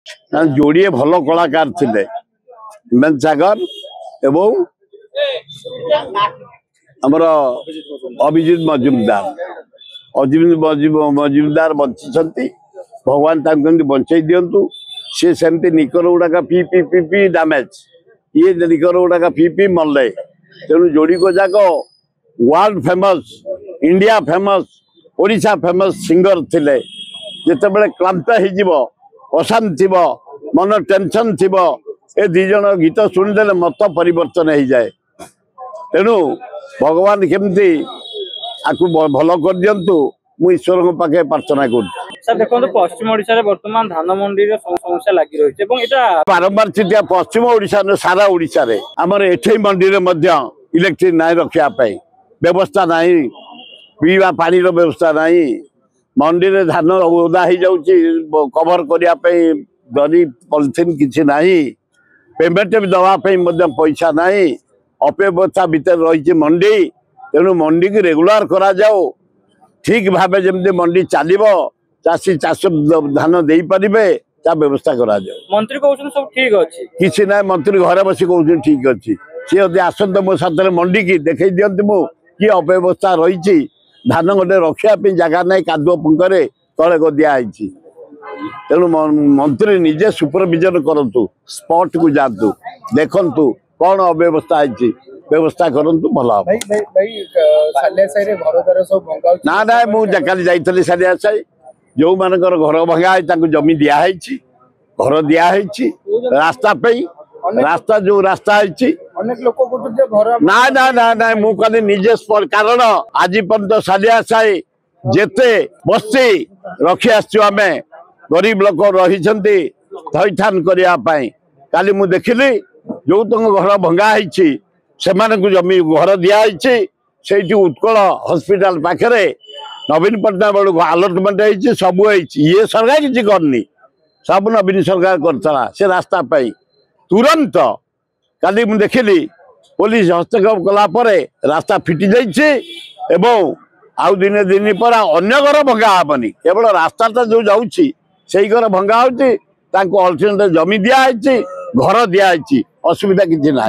जोड़े भल कलाकार थे हिमेश सागर एवं आमर अभिजीत मजुमदार बंची भगवान बंचाई दिंतु सी सेमती निकर गुड़ाक पी पी पी पी डैमेज ये निकर गुड़ाक पी पी मल्ले तेणु जोड़ी को जाक world famous India famous Odisha famous singer थिले जिते क्लांत हो अशांत थी मन टेंशन थी ए दीज गीत शुणिदे मत परिवर्तन हो जाए तेणु भगवान केमती आपको भल कर दिंतु मु ईश्वर पाखे प्रार्थना कर देखो पश्चिम ओडिशा रे वर्तमान धान मंडी समस्या लगी रही बारंबार चिटिया पश्चिम ओडिशा सारा ओडिशा रे आमर एठे मंडी रे मध्य इलेक्ट्रिक नाई रखा व्यवस्था नहीं पीवा पानी व्यवस्था नहीं मंडी रे धान ओदा हो जाउची कवर करने दरी पॉलिथिन किसी नहीं पेमेंट भी दवाई पैसा नहीं अव्यवस्था भितर रही मंडी तेणु मंडी की रेगुलर करा जाओ ठीक भाव जमी मंडी चलो चाषी चाष धान दे पारे ता व्यवस्था करा जाओ। मंत्री कहते सब ठीक अच्छी किसी ना मंत्री घर बस कहते ठीक अच्छी सी यदि आसत मो साथ मंडी की देखई दिंती मु कि अव्यवस्था रही धान गोटे रखापी जगह ना कादुआ पुंकरे तले दिखाई तेणु मंत्री निजे सुपरविजन करतु स्पॉट को जातु देखंतु कौन अव्यवस्था है व्यवस्था करंतु भल ना ना मुझे जाइली सालिया साई जो मानकर घर भंगा है जमी दिखाई घर दिखाई रास्ता रास्ता जो रास्ता है ना ना ना ना मुझे निजे कारण आज पर्यंत सालिया साई जेते बस्ती रखी आम गरीब लोक रही थईथान करने काली मु देखिली जो घर भंगा से जमी घर दिखाई से उत्कल हॉस्पिटल पाखे नवीन पट्टनायक बेलू अलर्टमेंट हो सब ये सरकार किसी करनी सब नवीन सरकार करता से रास्ता तुरंत काली मु देखिली पुलिस हस्तक्षेप कलापर रास्ता फिटी जाइए आउ दिने दिन पर अन्य घर भंगा हेनी केवल रास्ता जो जाऊँगी से घर भंगा होल्टरनेट जमी दिखाई घर दिखाई असुविधा किसी ना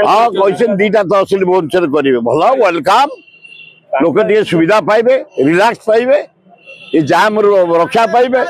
हाँ कैसे दीटा तहसिल भुवनेश्वर करेंगे भल वेलकम लोक सुविधा पाइबे रिलैक्स पाइबे ये जाम रक्षा पाइबे।